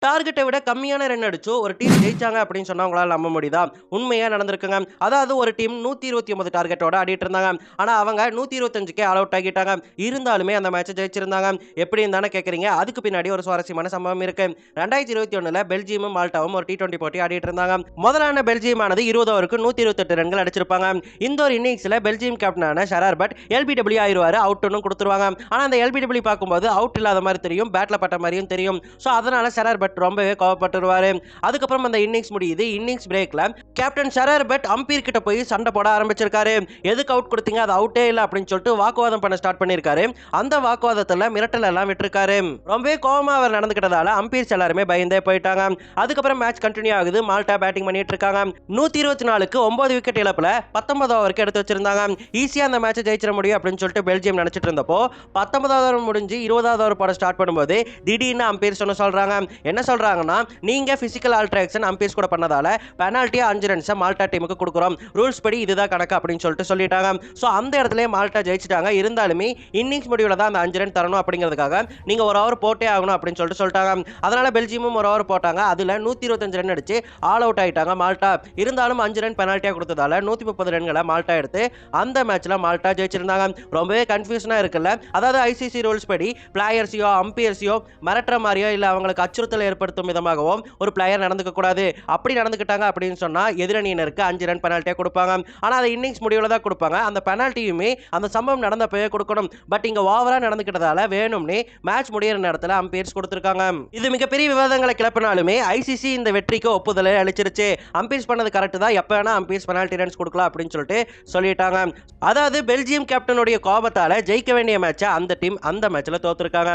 டார்கெட்டை விட கம்மியான ரன் அடிச்சு ஒரு டீம் ஜெயிச்சாங்க அப்படின்னு சொன்னா உங்களால நம்ப முடியுதா? உண்மையா நடந்திருக்குங்க. அதாவது ஒரு டீம் 129 டார்கெட்டோட ஆடிட்டு இருந்தாங்க. ஆனா அவங்க 125க்கே ஆல் அவுட் ஆகிட்டாங்க. இருந்தாலுமே அந்த மேட்ச ஜெயிச்சிருந்தாங்க. எப்படின்னு தானே கேட்கறீங்க? அதுக்கு பின்னாடி ஒரு சுவாரஸ்யமான சம்பவம் இருக்கு. 2021ல பெல்ஜியமும் மால்டாவும் ஒரு T20 போட்டி ஆடிட்டு இருந்தாங்க. முதலான பெல்ஜியம் ஆனது 20 ஓவருக்கு 128 ரன்கள் அடிச்சிருப்பாங்க. இந்த ஒரு இன்னிங்ஸ்ல பெல்ஜியம் கேப்டனான ஷெரார் பட் LBW ஆயிருவாரு. அவுட்னு கொடுத்துருவாங்க. ஆனா அந்த LBW பார்க்கும்போது அவுட் இல்லாத மாதிரி தெரியும். பேட்ல பட்ட மாதிரியும் தெரியும். சோ அதனால ஷெரார் பட் ரொம்பவே கோவப்பட்டுருவாரு. அதுக்கப்புறம் அந்த இன்னிங்ஸ் முடியுது. இன்னிங்ஸ் பிரேக்ல கேப்டன் ஷெரார் பட் அம்பீர் கிட்ட போய் சண்டை போட ஆரம்பிச்சிருக்காரு. எதுக்கு அவுட் கொடுத்தீங்க? அது அவுட்டே இல்ல அப்படின்னு சொல்லிட்டு வாக்குவாதம் பண்ண ஸ்டார்ட் பண்ணிருக்காரு. அந்த வாக்குவாதத்துல மிரட்டல் எல்லாம் விட்டுருக்காரு. ரொம்பவே கோவமா அவர் நடந்துக்கிட்டதால அம்பீர்ஸ் எல்லாருமே பயந்தே போயிட்டாங்க. அதுக்கப்புறம் மேட்ச் கண்டினியூ ஆகுது. மால்டா பேட்டிங் பண்ணிட்டு இருக்காங்க. 124க்கு 9 விக்கெட் இழப்புல 19 ஓவருக்கு எடுத்து வச்சிருந்தாங்க. ஈஸியா அந்த மேட்சை ஜெயிச்சிட முடியும் அப்படின்னு சொல்லிட்டு பெல்ஜியம் நினைச்சிட்டு இருந்தப்போ 19வது ஓவர் முடிஞ்சு 20வது ஓவர் போட ஸ்டார்ட் பண்ணும்போது திடீர்னு அம்பீர்ஸ் ஒன்று சொல்றாங்க. என்ன சொல்றாங்கன்னா, நீங்க பிசிக்கல் ஆல்டரேக்ஷன் அம்பீர்ஸ் கூட பண்ணதால பெனால்ட்டியா 5 ரன்ஸ் மால்டா டீமுக்கு கொடுக்குறோம். ரூல்ஸ் படி இதுதான் கணக்கு அப்படின்னு சொல்லிட்டு சொல்லிட்டாங்க. சோ அந்த இடத்துல மால்டா ஜெயிச்சிட்டாங்க. இருந்தாலுமே இன்னிங்ஸ் முடிவுல தான் அந்த 5 ரன் தரணும் அப்படிங்கிறதுக்காக நீங்க ஒரு ஓவர் போட்டே ஆகணும் அப்படின்னு சொல்லிட்டு சொல்லிட்டாங்க. அதனால பெல்ஜியமும் ஒரு ஓவர் போட்டாங்க. அதுல 125 ரன் அடிச்சு ஆல் அவுட் ஆயிட்டாங்க மால்டா. இருந்தாலும் 5 ரன் பெனால்ட்டியா கொடுத்ததால 130 ரன்களை மால்டா எடுத்து அந்த மேட்ச்ல மால்டா ஜெயிச்சிருந்தாங்க. ரொம்பவே கன்ஃபியூஷனா இருக்குல்ல. அதாவது ஐசிசி ரூல்ஸ் படி பிளேயர்ஸையோ அம்பையர்ஸையோ மிரட்டுற மாதிரியோ இல்ல அவங்களுக்கு அச்சுறுத்தல் ஏற்படுத்தும் விதமாகவும் ஒரு பிளேயர் நடந்துக்க கூடாது. அப்படி நடந்துக்கிட்டாங்க அப்படின்னு சொன்னா எதிரணியினருக்கு 5 ரன் பெனால்ட்டியா கொடுப்பாங்க. ஆனா அதை இன்னிங்ஸ் முடிவுல தான் கொடுப்பாங்க. அந்த பெனால்ட்டியுமே அந்த சம்பவம் நடந்தப்பவே கொடுக்கணும். பட் இங்க ஓவரா நடந்துக்கிட்டதால வேணும்னே மேட்ச் முடியிற நேரத்துல அம்பையர்ஸ் கொடுத்திருக்காங்க. இது மிகப்பெரிய விவாதங்களை கிளப்பினாலுமே ஐசிசி இந்த வெற்றிக்கு ஒப்புதலை அளிச்சிருச்சு. அம்பையர்ஸ் பண்ணது கரெக்ட் தான். எப்ப வேணா அம்பையர்ஸ் பெனால்ட்டி ரன்ஸ் கொடுக்கலாம் அப்படின்னு சொல்லிட்டு சொல்லிட்டாங்க. அதாவது பெல்ஜியம் கேப்டனுடைய கோபத்தால ஜெயிக்க வேண்டிய மேட்சை அந்த டீம் அந்த மேட்ச்ல தோத்துருக்காங்க.